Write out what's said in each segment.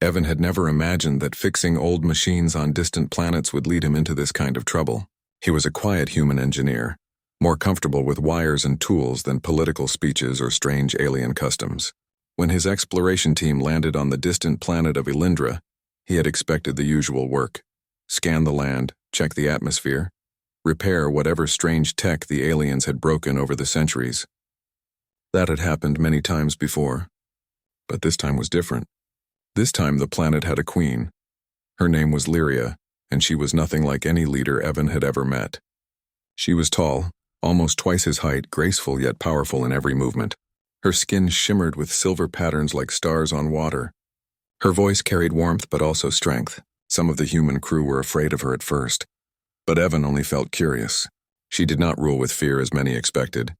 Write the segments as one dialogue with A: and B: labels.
A: Evan had never imagined that fixing old machines on distant planets would lead him into this kind of trouble. He was a quiet human engineer, more comfortable with wires and tools than political speeches or strange alien customs. When his exploration team landed on the distant planet of Elindra, he had expected the usual work: scan the land, check the atmosphere, repair whatever strange tech the aliens had broken over the centuries. That had happened many times before, but this time was different. This time the planet had a queen. Her name was Lyria, and she was nothing like any leader Evan had ever met. She was tall, almost twice his height, graceful yet powerful in every movement. Her skin shimmered with silver patterns like stars on water. Her voice carried warmth but also strength. Some of the human crew were afraid of her at first, but Evan only felt curious. She did not rule with fear as many expected.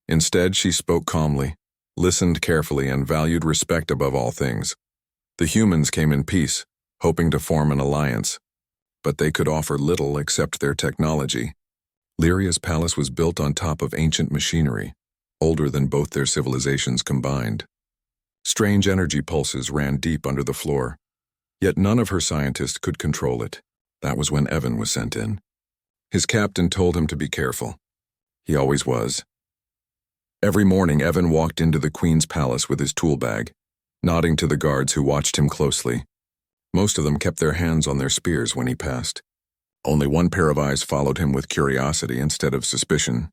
A: Instead, she spoke calmly, listened carefully, and valued respect above all things. The humans came in peace, hoping to form an alliance, but they could offer little except their technology. Lyria's palace was built on top of ancient machinery, older than both their civilizations combined. Strange energy pulses ran deep under the floor, yet none of her scientists could control it. That was when Evan was sent in. His captain told him to be careful. He always was. Every morning, Evan walked into the Queen's palace with his tool bag, nodding to the guards who watched him closely. Most of them kept their hands on their spears when he passed. Only one pair of eyes followed him with curiosity instead of suspicion.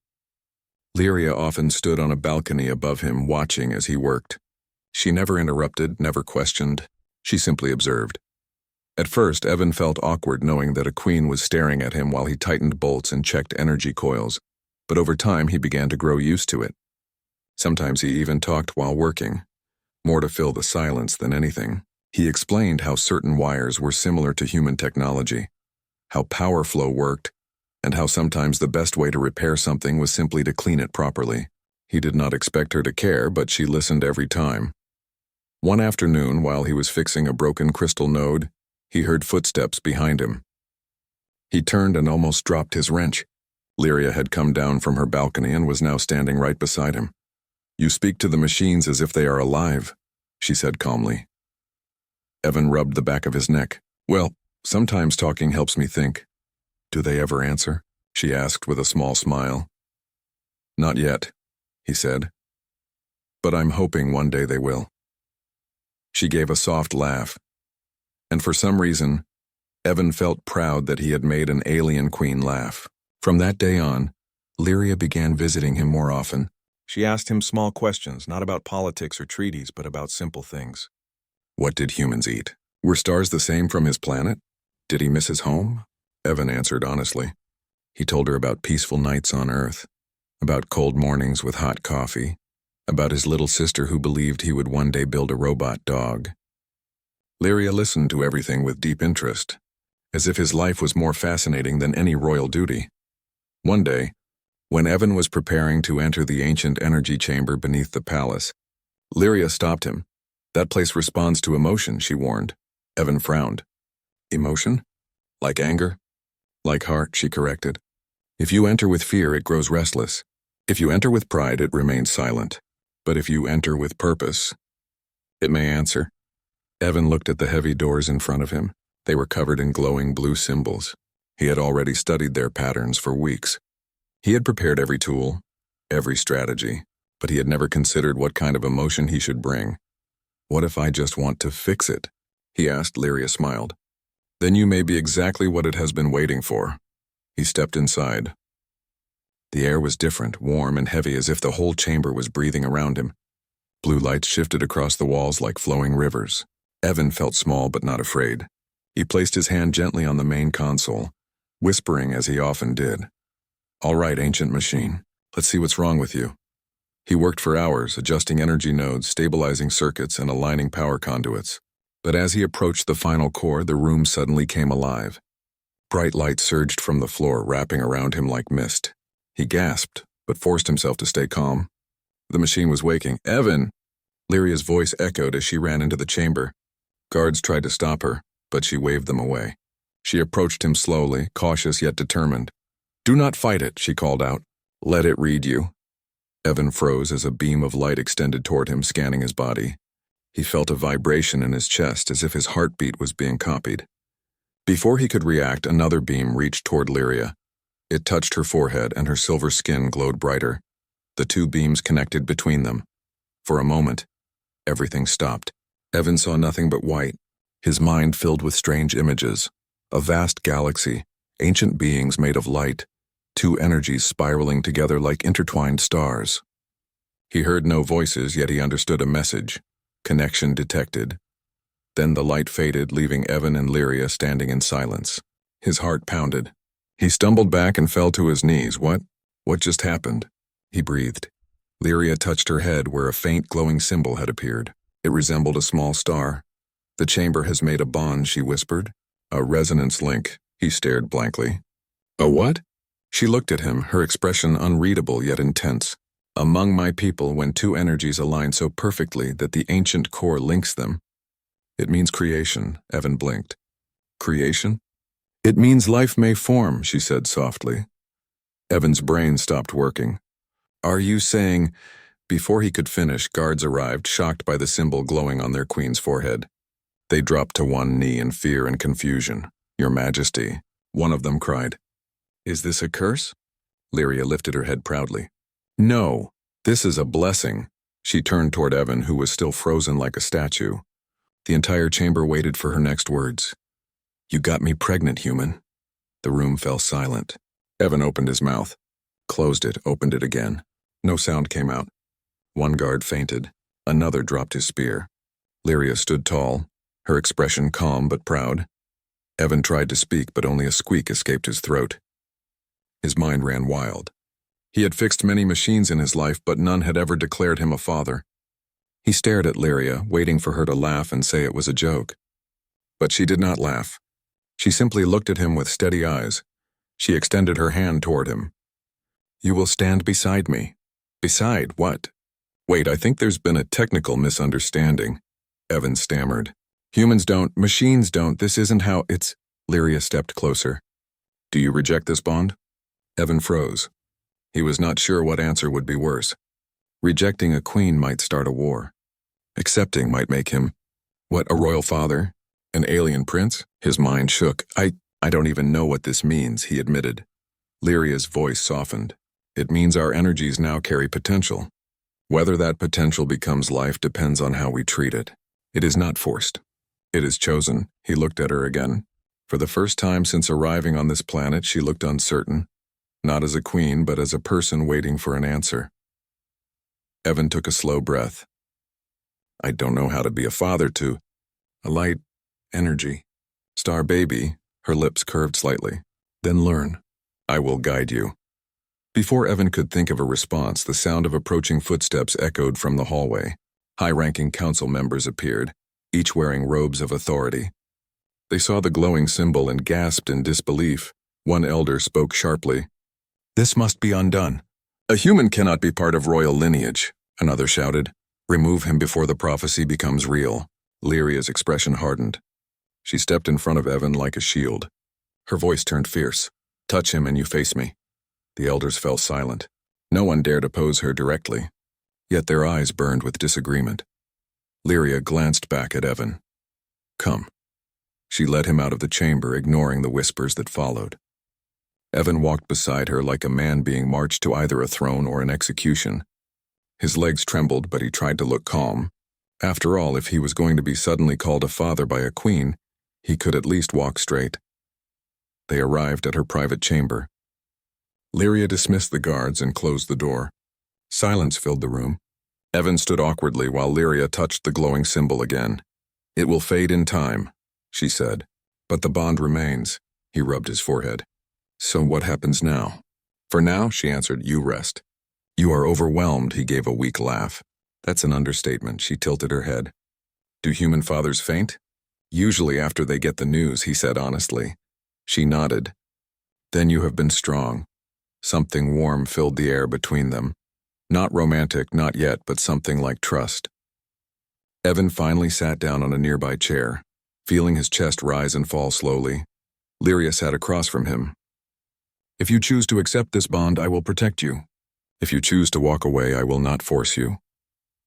A: Lyria often stood on a balcony above him, watching as he worked. She never interrupted, never questioned. She simply observed. At first, Evan felt awkward knowing that a queen was staring at him while he tightened bolts and checked energy coils, but over time he began to grow used to it. Sometimes he even talked while working, more to fill the silence than anything. He explained how certain wires were similar to human technology, how power flow worked, and how sometimes the best way to repair something was simply to clean it properly. He did not expect her to care, but she listened every time. One afternoon, while he was fixing a broken crystal node, he heard footsteps behind him. He turned and almost dropped his wrench. Lyria had come down from her balcony and was now standing right beside him. "You speak to the machines as if they are alive," she said calmly. Evan rubbed the back of his neck. "Well, sometimes talking helps me think." "Do they ever answer?" she asked with a small smile. "Not yet," he said. "But I'm hoping one day they will." She gave a soft laugh, and for some reason, Evan felt proud that he had made an alien queen laugh. From that day on, Lyria began visiting him more often. She asked him small questions, not about politics or treaties, but about simple things. What did humans eat? Were stars the same from his planet? Did he miss his home? Evan answered honestly. He told her about peaceful nights on Earth, about cold mornings with hot coffee, about his little sister who believed he would one day build a robot dog. Lyria listened to everything with deep interest, as if his life was more fascinating than any royal duty. One day, when Evan was preparing to enter the ancient energy chamber beneath the palace, Lyria stopped him. "That place responds to emotion," she warned. Evan frowned. "Emotion? Like anger?" "Like heart," she corrected. "If you enter with fear, it grows restless. If you enter with pride, it remains silent. But if you enter with purpose, it may answer." Evan looked at the heavy doors in front of him. They were covered in glowing blue symbols. He had already studied their patterns for weeks. He had prepared every tool, every strategy, but he had never considered what kind of emotion he should bring. "What if I just want to fix it?" he asked. Lyria smiled. "Then you may be exactly what it has been waiting for." He stepped inside. The air was different, warm and heavy, as if the whole chamber was breathing around him. Blue lights shifted across the walls like flowing rivers. Evan felt small but not afraid. He placed his hand gently on the main console, whispering as he often did. "All right, ancient machine, let's see what's wrong with you." He worked for hours, adjusting energy nodes, stabilizing circuits, and aligning power conduits. But as he approached the final core, the room suddenly came alive. Bright light surged from the floor, wrapping around him like mist. He gasped, but forced himself to stay calm. The machine was waking. "Evan!" Lyria's voice echoed as she ran into the chamber. Guards tried to stop her, but she waved them away. She approached him slowly, cautious yet determined. "Do not fight it," she called out. "Let it read you." Evan froze as a beam of light extended toward him, scanning his body. He felt a vibration in his chest as if his heartbeat was being copied. Before he could react, another beam reached toward Lyria. It touched her forehead and her silver skin glowed brighter. The two beams connected between them. For a moment, everything stopped. Evan saw nothing but white, his mind filled with strange images. A vast galaxy, ancient beings made of light, two energies spiraling together like intertwined stars. He heard no voices, yet he understood a message. Connection detected. Then the light faded, leaving Evan and Lyria standing in silence. His heart pounded. He stumbled back and fell to his knees. What just happened? He breathed. Lyria touched her head where a faint glowing symbol had appeared. It resembled a small star. The chamber has made a bond, she whispered. A resonance link. He stared blankly. A what? She looked at him, her expression unreadable yet intense. Among my people, when two energies align so perfectly that the ancient core links them. It means creation, Evan blinked. Creation? It means life may form, she said softly. Evan's brain stopped working. Are you saying... Before he could finish, guards arrived, shocked by the symbol glowing on their queen's forehead. They dropped to one knee in fear and confusion. Your Majesty, one of them cried. Is this a curse? Lyria lifted her head proudly. No, this is a blessing. She turned toward Evan, who was still frozen like a statue. The entire chamber waited for her next words. You got me pregnant, human. The room fell silent. Evan opened his mouth, closed it, opened it again. No sound came out. One guard fainted. Another dropped his spear. Lyria stood tall, her expression calm but proud. Evan tried to speak, but only a squeak escaped his throat. His mind ran wild. He had fixed many machines in his life, but none had ever declared him a father. He stared at Lyria, waiting for her to laugh and say it was a joke. But she did not laugh. She simply looked at him with steady eyes. She extended her hand toward him. You will stand beside me. Beside what? Wait, I think there's been a technical misunderstanding. Evan stammered. Humans don't, machines don't, this isn't how it's... Lyria stepped closer. Do you reject this bond? Evan froze. He was not sure what answer would be worse. Rejecting a queen might start a war. Accepting might make him... What, a royal father? An alien prince? His mind shook. I don't even know what this means, he admitted. Lyria's voice softened. It means our energies now carry potential. Whether that potential becomes life depends on how we treat it. It is not forced. It is chosen. He looked at her again. For the first time since arriving on this planet, she looked uncertain. Not as a queen, but as a person waiting for an answer. Evan took a slow breath. I don't know how to be a father to a light energy. Star baby, her lips curved slightly. Then learn. I will guide you. Before Evan could think of a response, the sound of approaching footsteps echoed from the hallway. High-ranking council members appeared, each wearing robes of authority. They saw the glowing symbol and gasped in disbelief. One elder spoke sharply. This must be undone. A human cannot be part of royal lineage, another shouted. Remove him before the prophecy becomes real. Lyria's expression hardened. She stepped in front of Evan like a shield. Her voice turned fierce. Touch him and you face me. The elders fell silent. No one dared oppose her directly. Yet their eyes burned with disagreement. Lyria glanced back at Evan. Come. She led him out of the chamber, ignoring the whispers that followed. Evan walked beside her like a man being marched to either a throne or an execution. His legs trembled, but he tried to look calm. After all, if he was going to be suddenly called a father by a queen, he could at least walk straight. They arrived at her private chamber. Lyria dismissed the guards and closed the door. Silence filled the room. Evan stood awkwardly while Lyria touched the glowing symbol again. It will fade in time, she said, but the bond remains. He rubbed his forehead. So what happens now? For now, she answered, you rest. You are overwhelmed, he gave a weak laugh. That's an understatement, she tilted her head. Do human fathers faint? Usually after they get the news, he said honestly. She nodded. Then you have been strong. Something warm filled the air between them. Not romantic, not yet, but something like trust. Evan finally sat down on a nearby chair, feeling his chest rise and fall slowly. Lyria sat across from him. If you choose to accept this bond, I will protect you. If you choose to walk away, I will not force you.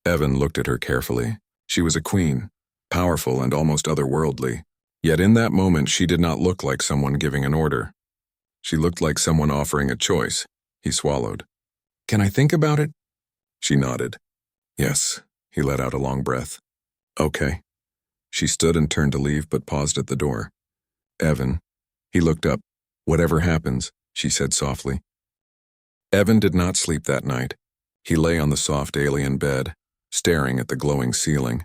A: Evan looked at her carefully. She was a queen, powerful and almost otherworldly. Yet in that moment she did not look like someone giving an order. She looked like someone offering a choice. He swallowed. "Can I think about it?" She nodded. "Yes." He let out a long breath. "Okay." She stood and turned to leave but paused at the door. "Evan." He looked up. "Whatever happens," she said softly. Evan did not sleep that night. He lay on the soft alien bed, staring at the glowing ceiling,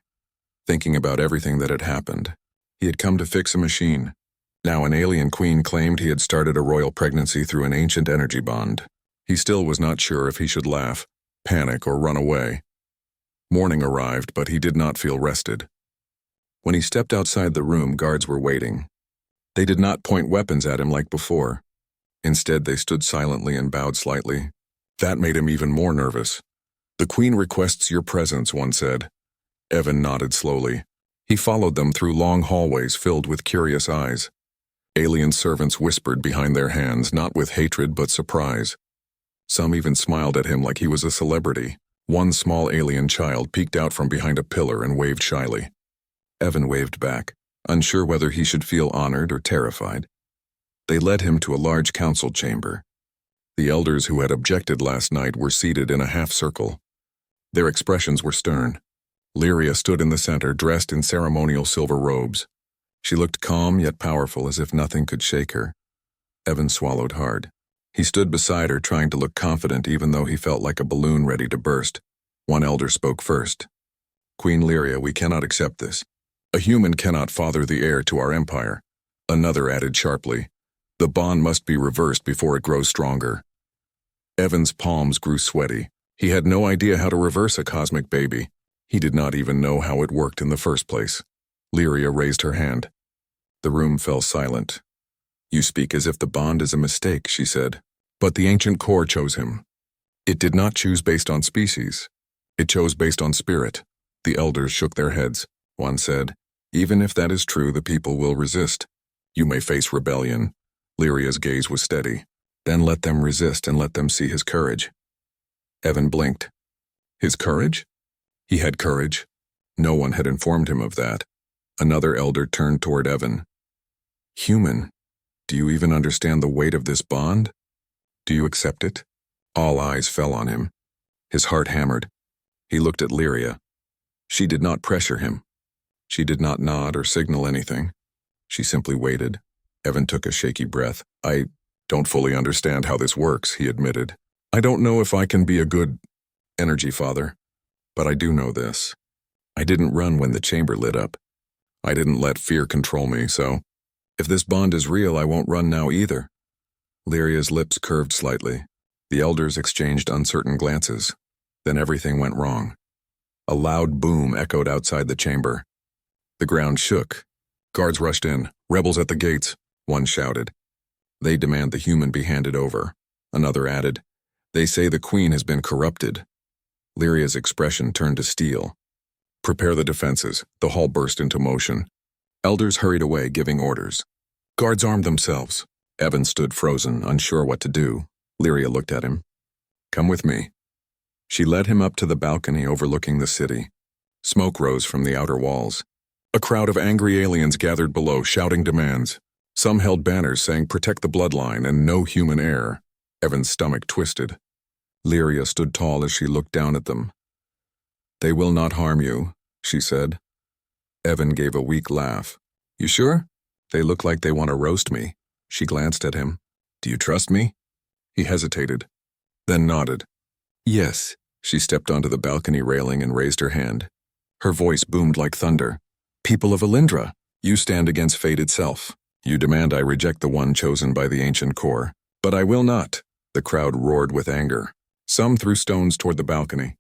A: thinking about everything that had happened. He had come to fix a machine. Now an alien queen claimed he had started a royal pregnancy through an ancient energy bond. He still was not sure if he should laugh, panic, or run away. Morning arrived, but he did not feel rested. When he stepped outside the room, guards were waiting. They did not point weapons at him like before. Instead, they stood silently and bowed slightly. That made him even more nervous. "The Queen requests your presence," one said. Evan nodded slowly. He followed them through long hallways filled with curious eyes. Alien servants whispered behind their hands, not with hatred but surprise. Some even smiled at him like he was a celebrity. One small alien child peeked out from behind a pillar and waved shyly. Evan waved back, unsure whether he should feel honored or terrified. They led him to a large council chamber. The elders who had objected last night were seated in a half-circle. Their expressions were stern. Lyria stood in the center, dressed in ceremonial silver robes. She looked calm yet powerful, as if nothing could shake her. Evan swallowed hard. He stood beside her, trying to look confident even though he felt like a balloon ready to burst. One elder spoke first. "Queen Lyria, we cannot accept this. A human cannot father the heir to our empire." Another added sharply, "The bond must be reversed before it grows stronger." Evan's palms grew sweaty. He had no idea how to reverse a cosmic baby. He did not even know how it worked in the first place. Lyria raised her hand. The room fell silent. "You speak as if the bond is a mistake," she said. "But the ancient core chose him. It did not choose based on species. It chose based on spirit." The elders shook their heads. One said, "Even if that is true, the people will resist. You may face rebellion." Lyria's gaze was steady. "Then let them resist and let them see his courage." Evan blinked. His courage? He had courage. No one had informed him of that. Another elder turned toward Evan. "Human, do you even understand the weight of this bond? Do you accept it?" All eyes fell on him. His heart hammered. He looked at Lyria. She did not pressure him. She did not nod or signal anything. She simply waited. Evan took a shaky breath. "I don't fully understand how this works," he admitted. "I don't know if I can be a good energy father, but I do know this. I didn't run when the chamber lit up. I didn't let fear control me, so if this bond is real, I won't run now either." Lyria's lips curved slightly. The elders exchanged uncertain glances. Then everything went wrong. A loud boom echoed outside the chamber. The ground shook. Guards rushed in. "Rebels at the gates," one shouted. "They demand the human be handed over." Another added, "They say the queen has been corrupted." Lyria's expression turned to steel. "Prepare the defenses." The hall burst into motion. Elders hurried away, giving orders. Guards armed themselves. Evan stood frozen, unsure what to do. Lyria looked at him. "Come with me." She led him up to the balcony overlooking the city. Smoke rose from the outer walls. A crowd of angry aliens gathered below, shouting demands. Some held banners saying "Protect the bloodline" and "No human heir." Evan's stomach twisted. Lyria stood tall as she looked down at them. "They will not harm you," she said. Evan gave a weak laugh. "You sure? They look like they want to roast me." She glanced at him. "Do you trust me?" He hesitated, then nodded. "Yes." She stepped onto the balcony railing and raised her hand. Her voice boomed like thunder. "People of Alindra, you stand against fate itself. You demand I reject the one chosen by the ancient core. But I will not." The crowd roared with anger. Some threw stones toward the balcony.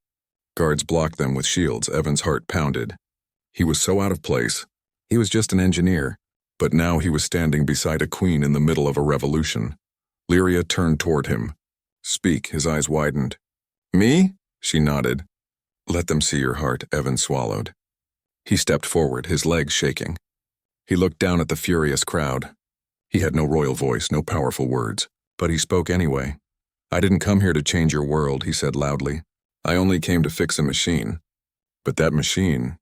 A: Guards blocked them with shields. Evan's heart pounded. He was so out of place. He was just an engineer, but now he was standing beside a queen in the middle of a revolution. Lyria turned toward him. "Speak." His eyes widened. "Me?" She nodded. "Let them see your heart," Evan swallowed. He stepped forward, his legs shaking. He looked down at the furious crowd. He had no royal voice, no powerful words, but he spoke anyway. "I didn't come here to change your world," he said loudly. "I only came to fix a machine. But that machine,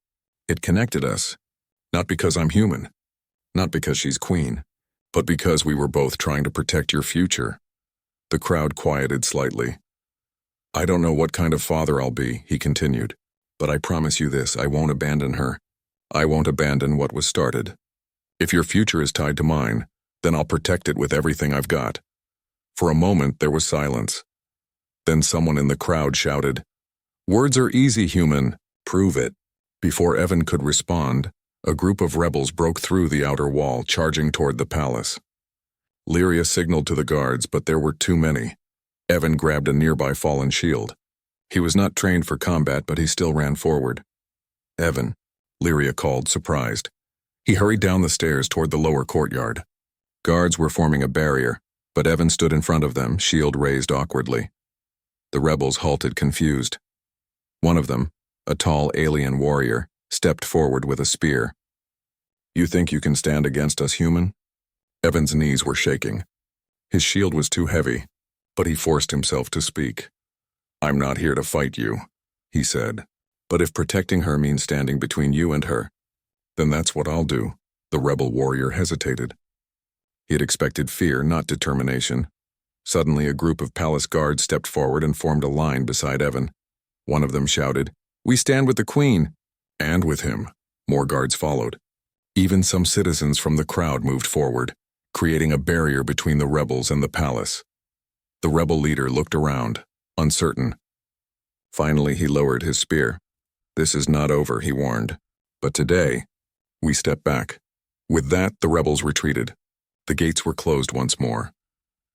A: It connected us. Not because I'm human. Not because she's queen. But because we were both trying to protect your future. The crowd quieted slightly. I don't know what kind of father I'll be, he continued. But I promise you this, I won't abandon her. I won't abandon what was started. If your future is tied to mine, then I'll protect it with everything I've got. For a moment, there was silence. Then someone in the crowd shouted, Words are easy, human. Prove it. Before Evan could respond, a group of rebels broke through the outer wall, charging toward the palace. Lyria signaled to the guards, but there were too many. Evan grabbed a nearby fallen shield. He was not trained for combat, but he still ran forward. Evan, Lyria called, surprised. He hurried down the stairs toward the lower courtyard. Guards were forming a barrier, but Evan stood in front of them, shield raised awkwardly. The rebels halted confused. One of them, a tall alien warrior, stepped forward with a spear. You think you can stand against us, human? Evan's knees were shaking. His shield was too heavy, but he forced himself to speak. I'm not here to fight you, he said. But if protecting her means standing between you and her, then that's what I'll do. The rebel warrior hesitated. He had expected fear, not determination. Suddenly, a group of palace guards stepped forward and formed a line beside Evan. One of them shouted, We stand with the queen! And with him. More guards followed. Even some citizens from the crowd moved forward, creating a barrier between the rebels and the palace. The rebel leader looked around, uncertain. Finally, he lowered his spear. This is not over, he warned. But today, we step back. With that, the rebels retreated. The gates were closed once more.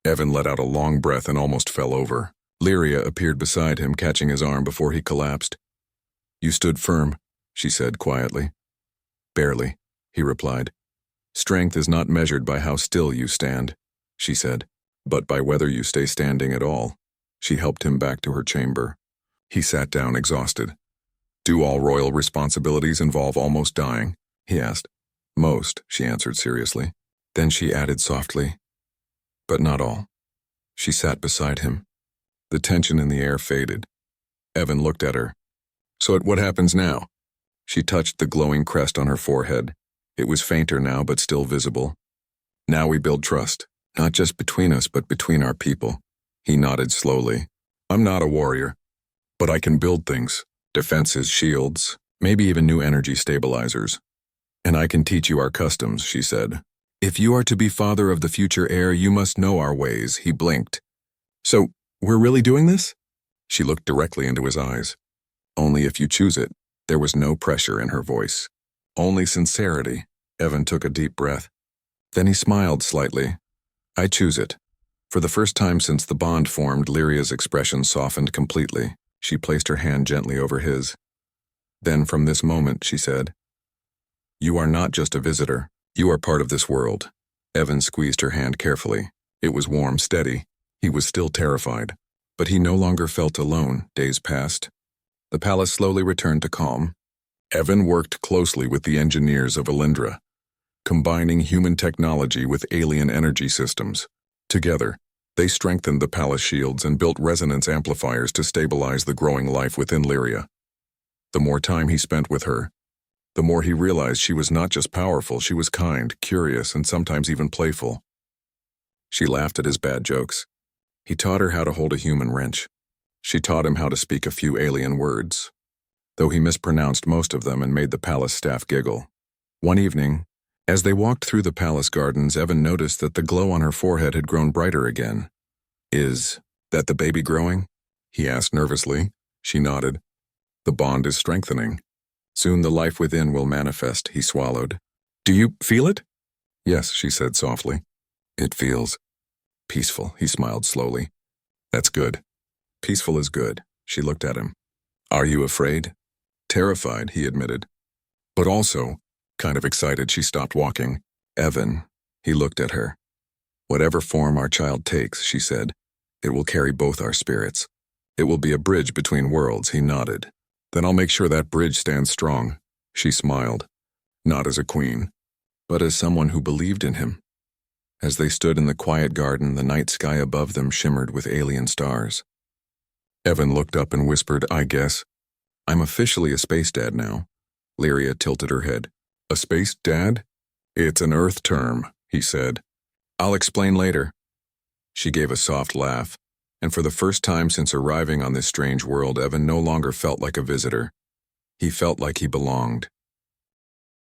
A: Evan let out a long breath and almost fell over. Lyria appeared beside him, catching his arm before he collapsed. You stood firm, she said quietly. Barely, he replied. Strength is not measured by how still you stand, she said, but by whether you stay standing at all. She helped him back to her chamber. He sat down exhausted. Do all royal responsibilities involve almost dying? He asked. Most, she answered seriously. Then she added softly, but not all. She sat beside him. The tension in the air faded. Evan looked at her. So what happens now? She touched the glowing crest on her forehead. It was fainter now, but still visible. Now we build trust, not just between us, but between our people. He nodded slowly. I'm not a warrior, but I can build things. Defenses, shields, maybe even new energy stabilizers. And I can teach you our customs, she said. If you are to be father of the future heir, you must know our ways, he blinked. So, we're really doing this? She looked directly into his eyes. Only if you choose it. There was no pressure in her voice. Only sincerity. Evan took a deep breath. Then he smiled slightly. I choose it. For the first time since the bond formed, Lyria's expression softened completely. She placed her hand gently over his. Then from this moment, she said, You are not just a visitor. You are part of this world. Evan squeezed her hand carefully. It was warm, steady. He was still terrified. But he no longer felt alone. Days passed. The palace slowly returned to calm. Evan worked closely with the engineers of Alindra, combining human technology with alien energy systems. Together, they strengthened the palace shields and built resonance amplifiers to stabilize the growing life within Lyria. The more time he spent with her, the more he realized she was not just powerful, she was kind, curious, and sometimes even playful. She laughed at his bad jokes. He taught her how to hold a human wrench. She taught him how to speak a few alien words, though he mispronounced most of them and made the palace staff giggle. One evening, as they walked through the palace gardens, Evan noticed that the glow on her forehead had grown brighter again. Is that the baby growing? He asked nervously. She nodded. The bond is strengthening. Soon the life within will manifest, he swallowed. Do you feel it? Yes, she said softly. It feels peaceful, he smiled slowly. That's good. Peaceful is good, she looked at him. Are you afraid? Terrified, he admitted. But also, kind of excited, she stopped walking. Evan, he looked at her. Whatever form our child takes, she said, it will carry both our spirits. It will be a bridge between worlds, he nodded. Then I'll make sure that bridge stands strong. She smiled, not as a queen, but as someone who believed in him. As they stood in the quiet garden, the night sky above them shimmered with alien stars. Evan looked up and whispered, I guess. I'm officially a space dad now. Lyria tilted her head. A space dad? It's an Earth term, he said. I'll explain later. She gave a soft laugh, and for the first time since arriving on this strange world, Evan no longer felt like a visitor. He felt like he belonged.